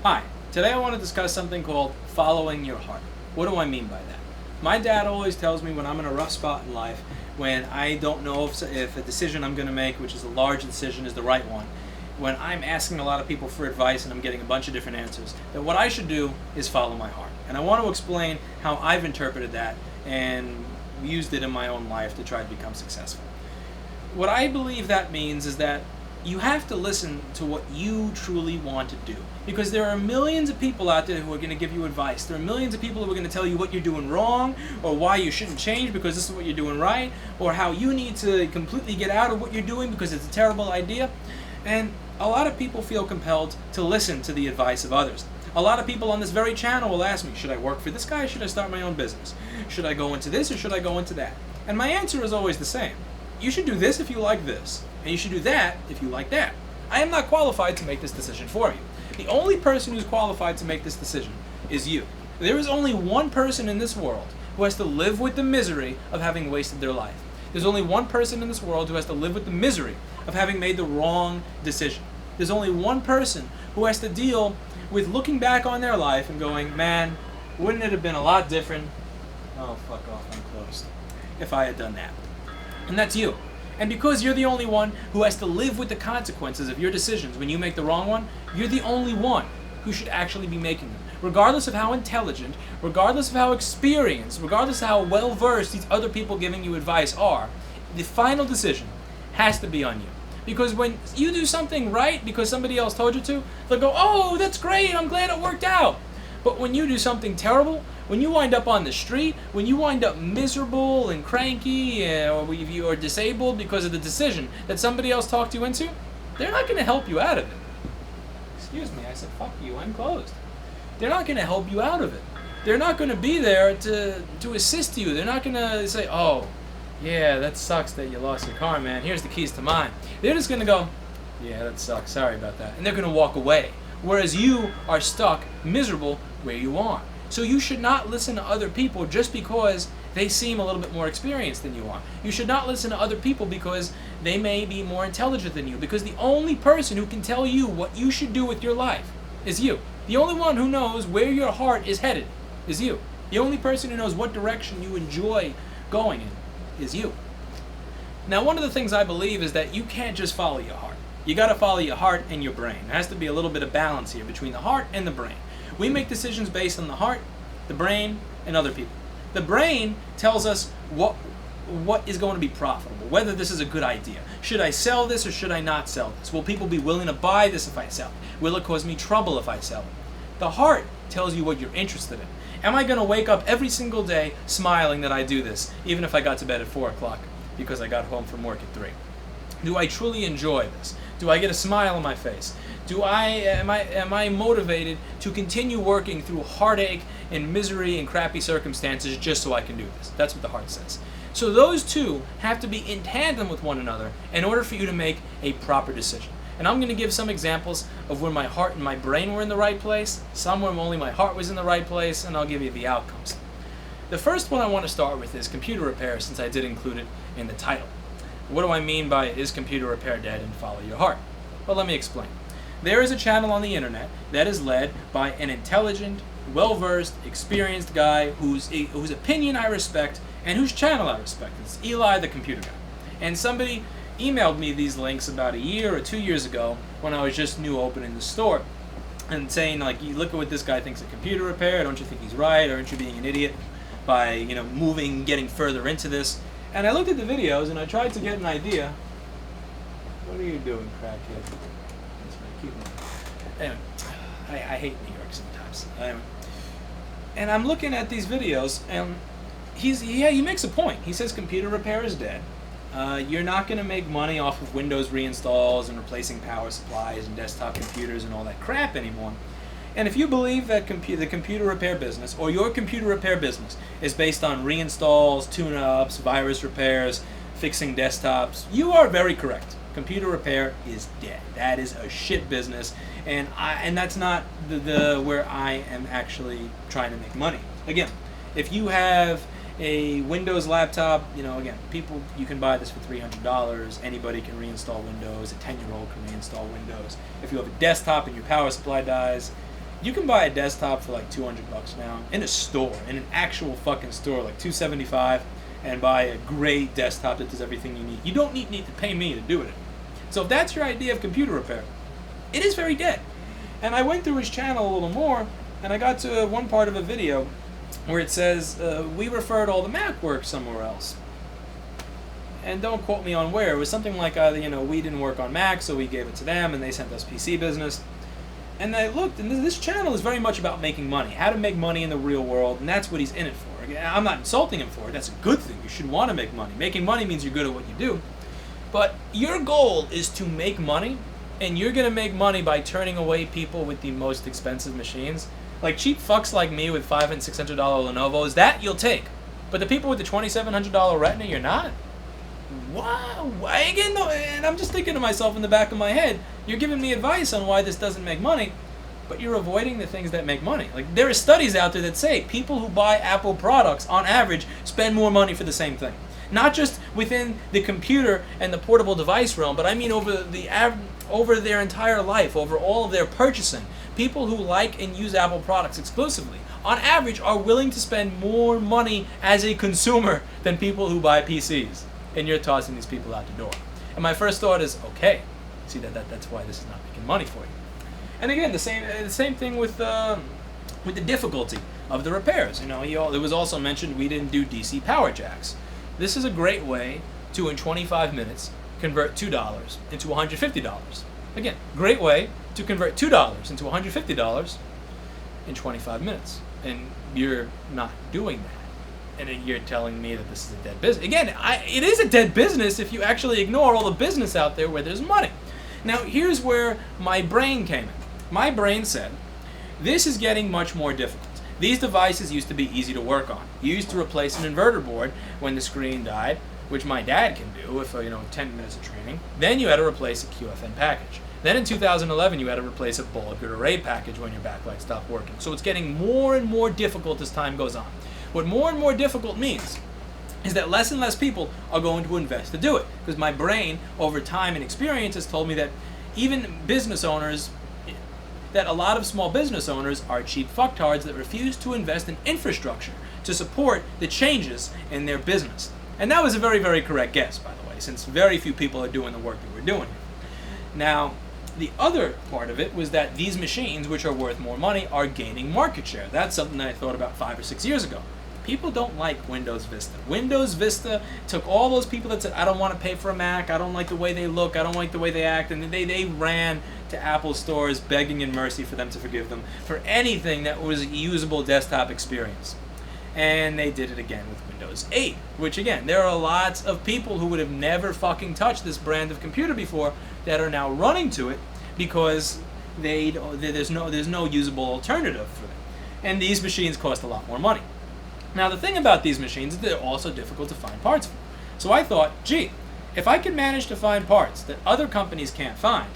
Hi, today I want to discuss something called following your heart. What do I mean by that? My dad always tells me when I'm in a rough spot in life, when I don't know if a decision I'm going to make, which is a large decision, is the right one, when I'm asking a lot of people for advice and I'm getting a bunch of different answers, that what I should do is follow my heart. And I want to explain how I've interpreted that and used it in my own life to try to become successful. What I believe that means is that you have to listen to what you truly want to do. Because there are millions of people out there who are going to give you advice. There are millions of people who are going to tell you what you're doing wrong, or why you shouldn't change because this is what you're doing right, or how you need to completely get out of what you're doing because it's a terrible idea. And a lot of people feel compelled to listen to the advice of others. A lot of people on this very channel will ask me, should I work for this guy, or should I start my own business? Should I go into this, or should I go into that? And my answer is always the same. You should do this if you like this, and you should do that if you like that. I am not qualified to make this decision for you. The only person who's qualified to make this decision is you. There is only one person in this world who has to live with the misery of having wasted their life. There's only one person in this world who has to live with the misery of having made the wrong decision. There's only one person who has to deal with looking back on their life and going, man, wouldn't it have been a lot different? Oh, fuck off, I'm closed. If I had done that. And that's you. And because you're the only one who has to live with the consequences of your decisions when you make the wrong one, you're the only one who should actually be making them. Regardless of how intelligent, regardless of how experienced, regardless of how well-versed these other people giving you advice are, the final decision has to be on you. Because when you do something right because somebody else told you to, they'll go, oh, that's great, I'm glad it worked out. But when you do something terrible, when you wind up on the street, when you wind up miserable and cranky, or if you are disabled because of the decision that somebody else talked you into, they're not going to help you out of it. Excuse me, I said fuck you, I'm closed. They're not going to help you out of it. They're not going to be there to assist you. They're not going to say, oh, yeah, that sucks that you lost your car, man. Here's the keys to mine. They're just going to go, yeah, that sucks, sorry about that. And they're going to walk away. Whereas you are stuck, miserable, where you are. So you should not listen to other people just because they seem a little bit more experienced than you are. You should not listen to other people because they may be more intelligent than you. Because the only person who can tell you what you should do with your life is you. The only one who knows where your heart is headed is you. The only person who knows what direction you enjoy going in is you. Now, one of the things I believe is that you can't just follow your heart. You got to follow your heart and your brain. There has to be a little bit of balance here between the heart and the brain. We make decisions based on the heart, the brain, and other people. The brain tells us what is going to be profitable, whether this is a good idea. Should I sell this or should I not sell this? Will people be willing to buy this if I sell it? Will it cause me trouble if I sell it? The heart tells you what you're interested in. Am I going to wake up every single day smiling that I do this, even if I got to bed at 4 o'clock because I got home from work at 3? Do I truly enjoy this? Do I get a smile on my face? Am I motivated to continue working through heartache and misery and crappy circumstances just so I can do this? That's what the heart says. So those two have to be in tandem with one another in order for you to make a proper decision. And I'm going to give some examples of where my heart and my brain were in the right place, some where only my heart was in the right place, and I'll give you the outcomes. The first one I want to start with is computer repair, since I did include it in the title. What do I mean by is computer repair dead and follow your heart? Well, let me explain. There is a channel on the internet that is led by an intelligent, well-versed, experienced guy whose opinion I respect and whose channel I respect. It's Eli the Computer Guy. And somebody emailed me these links about a year or 2 years ago when I was just new opening the store and saying, like, you look at what this guy thinks of computer repair, don't you think he's right, aren't you being an idiot by, getting further into this? And I looked at the videos and I tried to get an idea. What are you doing, crackhead? That's my cute one. Anyway, I hate New York sometimes. And I'm looking at these videos and he makes a point. He says computer repair is dead. You're not going to make money off of Windows reinstalls and replacing power supplies and desktop computers and all that crap anymore. And if you believe that the computer repair business, or your computer repair business, is based on reinstalls, tune-ups, virus repairs, fixing desktops, you are very correct. Computer repair is dead. That is a shit business, and that's not the where I am actually trying to make money. Again, if you have a Windows laptop, people, you can buy this for $300. Anybody can reinstall Windows. A 10-year-old can reinstall Windows. If you have a desktop and your power supply dies, You can buy a desktop for like $200 now in a store, in an actual fucking store, like $275, and buy a great desktop that does everything you need. You don't need to pay me to do it. So if that's your idea of computer repair, it is very dead. And I went through his channel a little more, and I got to one part of a video where it says, we referred all the Mac work somewhere else. And don't quote me on where. It was something like, we didn't work on Mac, so we gave it to them, and they sent us PC business. And I looked, and this channel is very much about making money, how to make money in the real world, and that's what he's in it for. Again, I'm not insulting him for it. That's a good thing. You should want to make money. Making money means you're good at what you do. But your goal is to make money, and you're going to make money by turning away people with the most expensive machines. Like cheap fucks like me with $500 and $600 Lenovo's, that you'll take. But the people with the $2,700 Retina, you're not? Wow. Why again? No, and I'm just thinking to myself in the back of my head, you're giving me advice on why this doesn't make money, but you're avoiding the things that make money. Like there are studies out there that say people who buy Apple products on average spend more money for the same thing. Not just within the computer and the portable device realm, but I mean over their entire life, over all of their purchasing. People who like and use Apple products exclusively, on average, are willing to spend more money as a consumer than people who buy PCs. And you're tossing these people out the door. And my first thought is, okay, see that's why this is not making money for you. And again, the same thing with the difficulty of the repairs. It was also mentioned we didn't do DC power jacks. This is a great way to, in 25 minutes, convert $2 into $150. Again, great way to convert $2 into $150 in 25 minutes. And you're not doing that. And you're telling me that this is a dead business. Again, it is a dead business if you actually ignore all the business out there where there's money. Now, here's where my brain came in. My brain said, this is getting much more difficult. These devices used to be easy to work on. You used to replace an inverter board when the screen died, which my dad can do with 10 minutes of training. Then you had to replace a QFN package. Then in 2011, you had to replace a bulb array package when your backlight stopped working. So it's getting more and more difficult as time goes on. What more and more difficult means is that less and less people are going to invest to do it. Because my brain, over time and experience, has told me that even business owners, that a lot of small business owners are cheap fucktards that refuse to invest in infrastructure to support the changes in their business. And that was a very, very correct guess, by the way, since very few people are doing the work that we're doing. Now, the other part of it was that these machines, which are worth more money, are gaining market share. That's something that I thought about 5 or 6 years ago. People don't like Windows Vista. Windows Vista took all those people that said, I don't want to pay for a Mac, I don't like the way they look, I don't like the way they act, and they ran to Apple stores begging in mercy for them to forgive them for anything that was a usable desktop experience. And they did it again with Windows 8, which again, there are lots of people who would have never fucking touched this brand of computer before that are now running to it because there's no usable alternative for them. And these machines cost a lot more money. Now the thing about these machines is they're also difficult to find parts for. So I thought, gee, if I can manage to find parts that other companies can't find,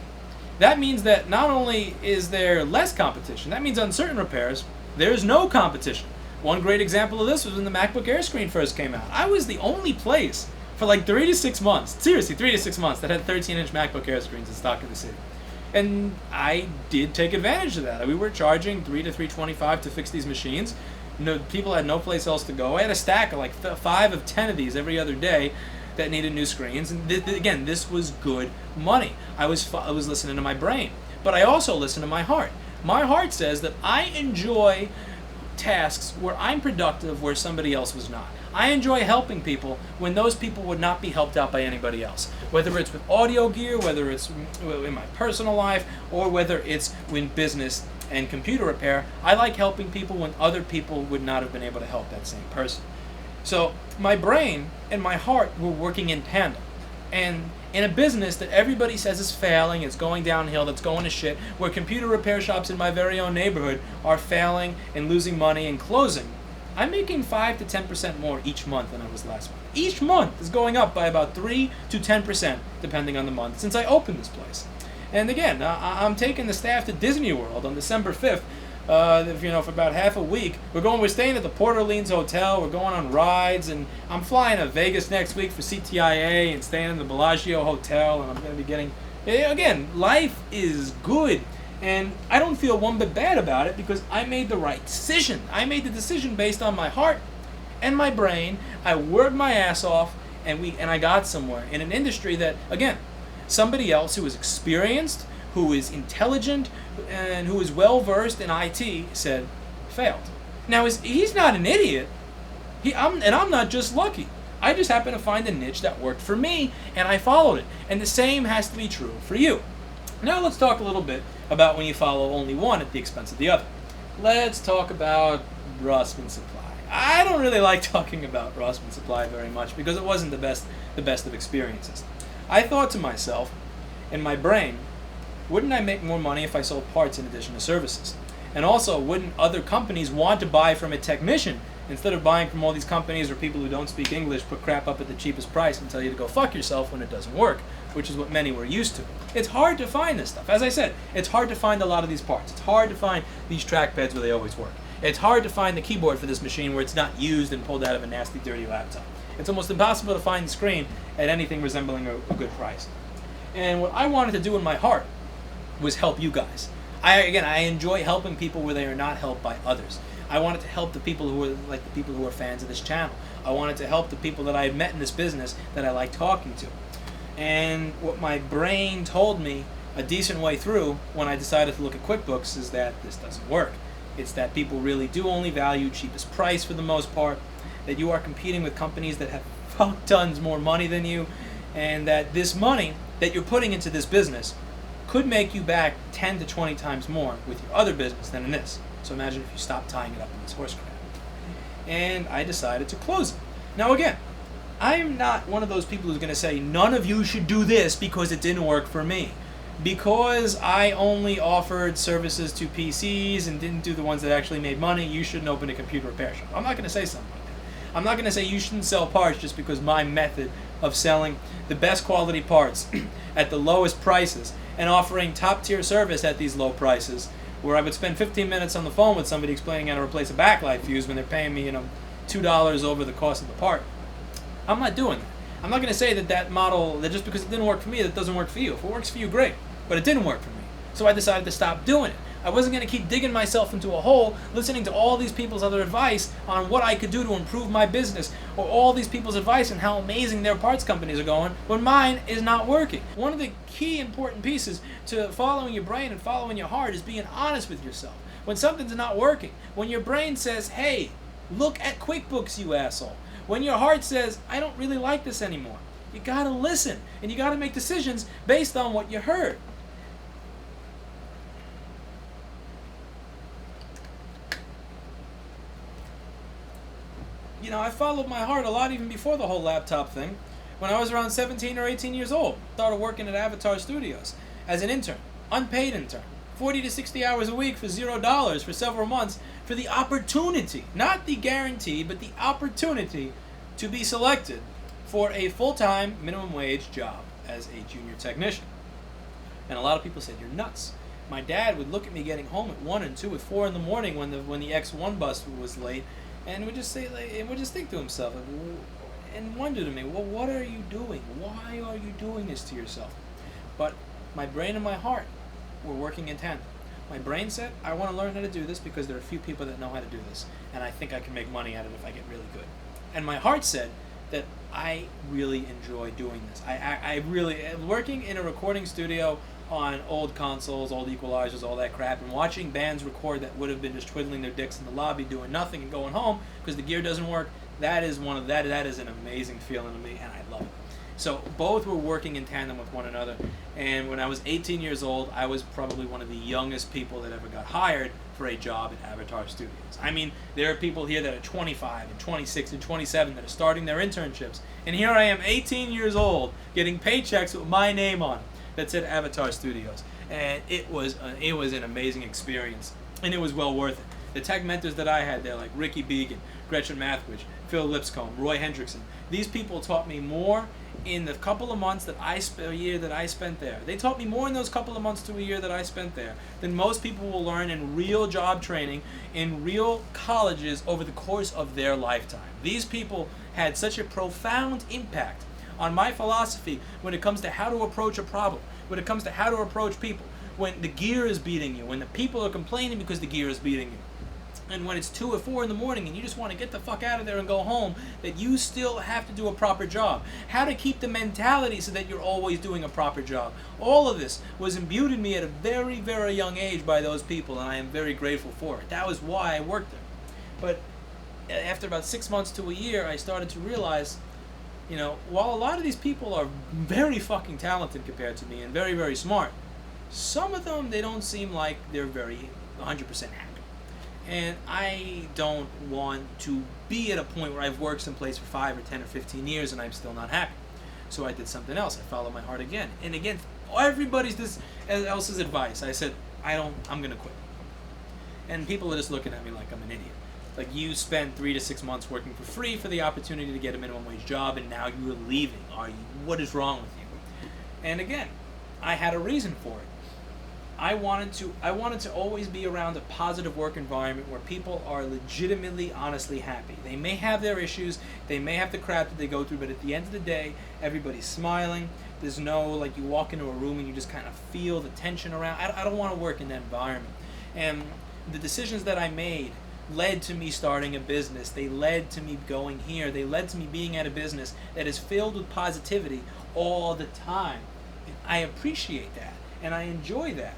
that means that not only is there less competition, that means on certain repairs, there's no competition. One great example of this was when the MacBook Air screen first came out. I was the only place for like 3 to 6 months, seriously 3 to 6 months, that had 13-inch MacBook Air screens in stock in the city. And I did take advantage of that. We were charging $3 to $325 to fix these machines. No, people had no place else to go. I had a stack of like 5 of 10 of these every other day that needed new screens. And again, this was good money. I was listening to my brain, but I also listened to my heart. My heart says that I enjoy tasks where I'm productive where somebody else was not. I enjoy helping people when those people would not be helped out by anybody else. Whether it's with audio gear, whether it's in my personal life, or whether it's in business and computer repair, I like helping people when other people would not have been able to help that same person. So my brain and my heart were working in tandem. And in a business that everybody says is failing, it's going downhill, that's going to shit, where computer repair shops in my very own neighborhood are failing and losing money and closing, I'm making 5 to 10% more each month than I was last month. Each month is going up by about 3 to 10%, depending on the month, since I opened this place. And again, I'm taking the staff to Disney World on December 5th, for about half a week. We're staying at the Port Orleans Hotel, we're going on rides, and I'm flying to Vegas next week for CTIA and staying in the Bellagio Hotel, and I'm going to be getting, again, life is good. And I don't feel one bit bad about it because I made the right decision. I made the decision based on my heart and my brain. I worked my ass off, and I got somewhere in an industry that, again, somebody else who is experienced, who is intelligent, and who is well versed in IT said failed. Now he's not an idiot. I'm not just lucky. I just happened to find a niche that worked for me, and I followed it. And the same has to be true for you. Now let's talk a little bit about when you follow only one at the expense of the other. Let's talk about Rossman Supply. I don't really like talking about Rossman Supply very much because it wasn't the best of experiences. I thought to myself, in my brain, wouldn't I make more money if I sold parts in addition to services? And also, wouldn't other companies want to buy from a technician instead of buying from all these companies or people who don't speak English, put crap up at the cheapest price and tell you to go fuck yourself when it doesn't work, which is what many were used to. It's hard to find this stuff. As I said, it's hard to find a lot of these parts. It's hard to find these trackpads where they always work. It's hard to find the keyboard for this machine where it's not used and pulled out of a nasty, dirty laptop. It's almost impossible to find the screen at anything resembling a good price. And what I wanted to do in my heart was help you guys. I enjoy helping people where they are not helped by others. I wanted to help the people who are like the people who are fans of this channel. I wanted to help the people that I had met in this business that I like talking to. And what my brain told me a decent way through when I decided to look at QuickBooks is that this doesn't work. It's that people really do only value cheapest price for the most part, that you are competing with companies that have fuck tons more money than you, and that this money that you're putting into this business could make you back 10 to 20 times more with your other business than in this. So imagine if you stopped tying it up in this horse crap. And I decided to close it. Now again, I'm not one of those people who's going to say, none of you should do this because it didn't work for me. Because I only offered services to PCs and didn't do the ones that actually made money, you shouldn't open a computer repair shop. I'm not going to say something like that. I'm not going to say you shouldn't sell parts just because my method of selling the best quality parts at the lowest prices and offering top tier service at these low prices, where I would spend 15 minutes on the phone with somebody explaining how to replace a backlight fuse when they're paying me, $2 over the cost of the part. I'm not doing that. I'm not going to say that model, that just because it didn't work for me, that doesn't work for you. If it works for you, great. But it didn't work for me. So I decided to stop doing it. I wasn't going to keep digging myself into a hole, listening to all these people's other advice on what I could do to improve my business, or all these people's advice on how amazing their parts companies are going, when mine is not working. One of the key important pieces to following your brain and following your heart is being honest with yourself. When something's not working, when your brain says, hey, look at QuickBooks, you asshole. When your heart says, I don't really like this anymore, you gotta listen, and you gotta make decisions based on what you heard. I followed my heart a lot even before the whole laptop thing. When I was around 17 or 18 years old, started working at Avatar Studios as an intern, unpaid intern, 40 to 60 hours a week for $0 for several months, for the opportunity, not the guarantee, but the opportunity to be selected for a full-time minimum wage job as a junior technician. And a lot of people said, you're nuts. My dad would look at me getting home at 1 and 2 at 4 in the morning when the X1 bus was late, and would just say, and would just think to himself, and wonder to me, well, what are you doing? Why are you doing this to yourself? But my brain and my heart were working in tandem. My brain said, I want to learn how to do this because there are a few people that know how to do this, and I think I can make money at it if I get really good. And my heart said that I really enjoy doing this. I really, working in a recording studio on old consoles, old equalizers, all that crap, and watching bands record that would have been just twiddling their dicks in the lobby doing nothing and going home because the gear doesn't work, that is an amazing feeling to me, and I love it. So both were working in tandem with one another, and when I was 18 years old, I was probably one of the youngest people that ever got hired for a job at Avatar Studios. I mean, there are people here that are 25 and 26 and 27 that are starting their internships, and here I am, 18 years old, getting paychecks with my name on it that said Avatar Studios, and it was an amazing experience, and it was well worth it. The tech mentors that I had there, like Ricky Began, Gretchen Mathwich, Phil Lipscomb, Roy Hendrickson, these people taught me more in the couple of months a year that I spent there. They taught me more in those couple of months to a year that I spent there than most people will learn in real job training in real colleges over the course of their lifetime. These people had such a profound impact on my philosophy when it comes to how to approach a problem, when it comes to how to approach people, when the gear is beating you, when the people are complaining because the gear is beating you, and when it's 2 or 4 in the morning and you just want to get the fuck out of there and go home, that you still have to do a proper job. How to keep the mentality so that you're always doing a proper job. All of this was imbued in me at a very, very young age by those people, and I am very grateful for it. That was why I worked there. But after about 6 months to a year, I started to realize, you know, while a lot of these people are very fucking talented compared to me and very, very smart, some of them, they don't seem like they're very 100% happy. And I don't want to be at a point where I've worked someplace for 5 or 10 or 15 years and I'm still not happy. So I did something else. I followed my heart again. And again, everybody's else's advice. I said, I'm going to quit. And people are just looking at me like I'm an idiot. Like, you spent 3 to 6 months working for free for the opportunity to get a minimum wage job, and now you're leaving. What is wrong with you? And again, I had a reason for it. I wanted to always be around a positive work environment where people are legitimately, honestly happy. They may have their issues, they may have the crap that they go through, but at the end of the day, everybody's smiling. There's no, like, you walk into a room and you just kind of feel the tension around. I don't want to work in that environment. And the decisions that I made led to me starting a business. They led to me going here. They led to me being at a business that is filled with positivity all the time. And I appreciate that, and I enjoy that.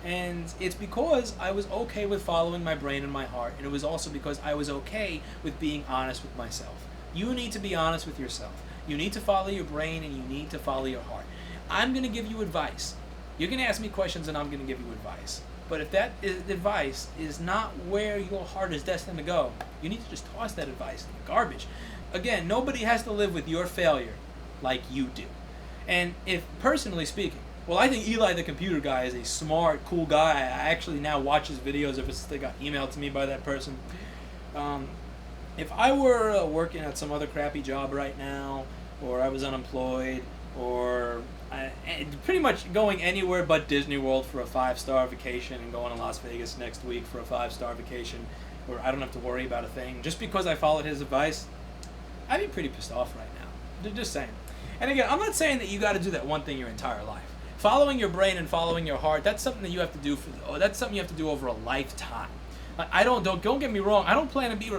And it's because I was okay with following my brain and my heart, and it was also because I was okay with being honest with myself. You need to be honest with yourself. You need to follow your brain, and you need to follow your heart. I'm going to give you advice. You're going to ask me questions, and I'm going to give you advice. But if that advice is not where your heart is destined to go, you need to just toss that advice in the garbage. Again, nobody has to live with your failure like you do. And if, personally speaking, well, I think Eli the computer guy is a smart, cool guy. I actually now watch his videos if they got emailed to me by that person. If I were working at some other crappy job right now, or I was unemployed, or pretty much going anywhere but Disney World for a 5-star vacation and going to Las Vegas next week for a 5-star vacation, where I don't have to worry about a thing, just because I followed his advice, I'd be pretty pissed off right now. Just saying. And again, I'm not saying that you got to do that one thing your entire life. Following your brain and following your heart, that's something that you have to do that's something you have to do over a lifetime. Don't get me wrong, I don't plan to be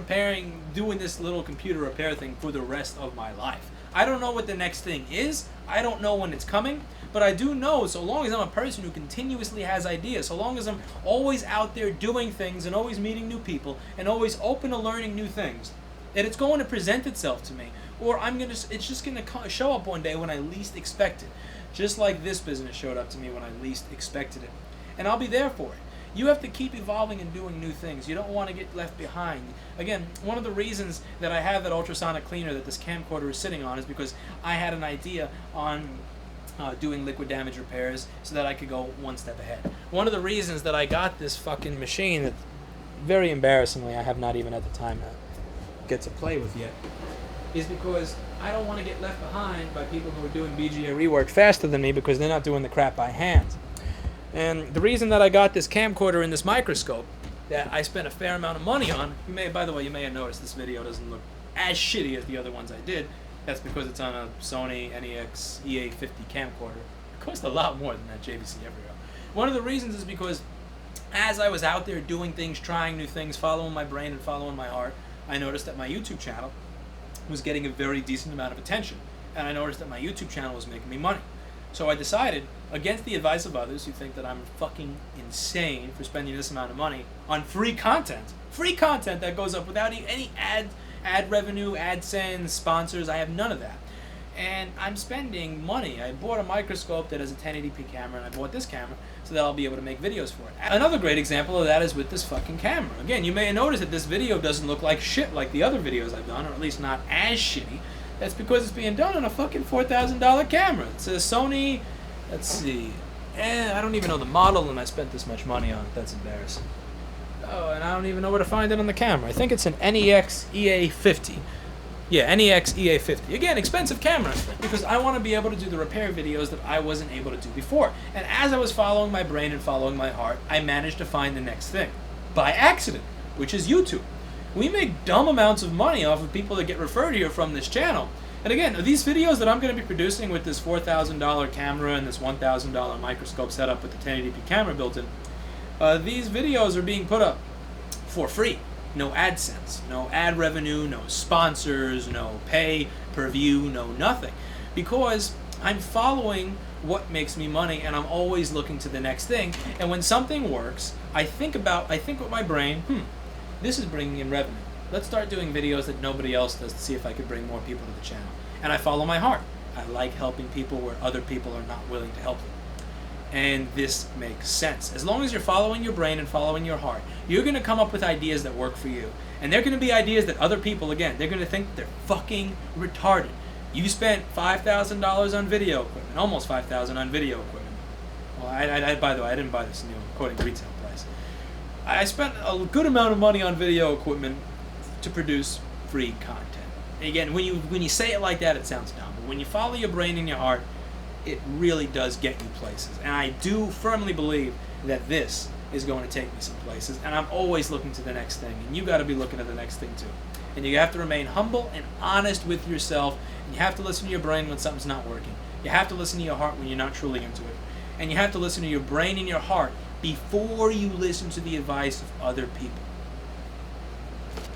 doing this little computer repair thing for the rest of my life. I don't know what the next thing is. I don't know when it's coming, but I do know, so long as I'm a person who continuously has ideas, so long as I'm always out there doing things and always meeting new people and always open to learning new things, that it's going to present itself to me, or it's just going to show up one day when I least expect it. Just like this business showed up to me when I least expected it. And I'll be there for it. You have to keep evolving and doing new things. You don't want to get left behind. Again, one of the reasons that I have that ultrasonic cleaner that this camcorder is sitting on is because I had an idea on doing liquid damage repairs so that I could go one step ahead. One of the reasons that I got this fucking machine that, very embarrassingly, I have not even at the time get to play with yet, is because I don't want to get left behind by people who are doing BGA rework faster than me because they're not doing the crap by hand. And the reason that I got this camcorder and this microscope that I spent a fair amount of money on, by the way, you may have noticed this video doesn't look as shitty as the other ones I did. That's because it's on a Sony NEX EA50 camcorder. It cost a lot more than that JVC Everio. One of the reasons is because as I was out there doing things, trying new things, following my brain and following my heart, I noticed that my YouTube channel was getting a very decent amount of attention, and I noticed that my YouTube channel was making me money. So I decided, against the advice of others who think that I'm fucking insane for spending this amount of money on free content that goes up without any ad revenue, AdSense, sponsors. I have none of that. And I'm spending money. I bought a microscope that has a 1080p camera, and I bought this camera so that I'll be able to make videos for it. Another great example of that is with this fucking camera. Again, you may have noticed that this video doesn't look like shit like the other videos I've done, or at least not as shitty. That's because it's being done on a fucking $4,000 camera. It's a Sony, let's see, I don't even know the model, and I spent this much money on it. That's embarrassing. Oh, and I don't even know where to find it on the camera. I think it's an NEX EA50. Yeah, NEX EA50. Again, expensive camera, because I want to be able to do the repair videos that I wasn't able to do before. And as I was following my brain and following my heart, I managed to find the next thing. By accident, which is YouTube. We make dumb amounts of money off of people that get referred here from this channel. And again, these videos that I'm going to be producing with this $4,000 camera and this $1,000 microscope setup with the 1080p camera built in, these videos are being put up for free. No AdSense, no ad revenue, no sponsors, no pay per view, no nothing. Because I'm following what makes me money, and I'm always looking to the next thing. And when something works, I think with my brain, this is bringing in revenue. Let's start doing videos that nobody else does to see if I could bring more people to the channel. And I follow my heart. I like helping people where other people are not willing to help them. And this makes sense. As long as you're following your brain and following your heart, you're going to come up with ideas that work for you. And they're going to be ideas that other people, again, they're going to think they're fucking retarded. You spent $5,000 on video equipment, almost $5,000 on video equipment. Well, by the way, I didn't buy this new, according to retail price. I spent a good amount of money on video equipment to produce free content. And again, when you say it like that, it sounds dumb. But when you follow your brain and your heart, it really does get you places. And I do firmly believe that this is going to take me some places. And I'm always looking to the next thing. And you got to be looking at the next thing too. And you have to remain humble and honest with yourself. And you have to listen to your brain when something's not working. You have to listen to your heart when you're not truly into it. And you have to listen to your brain and your heart before you listen to the advice of other people.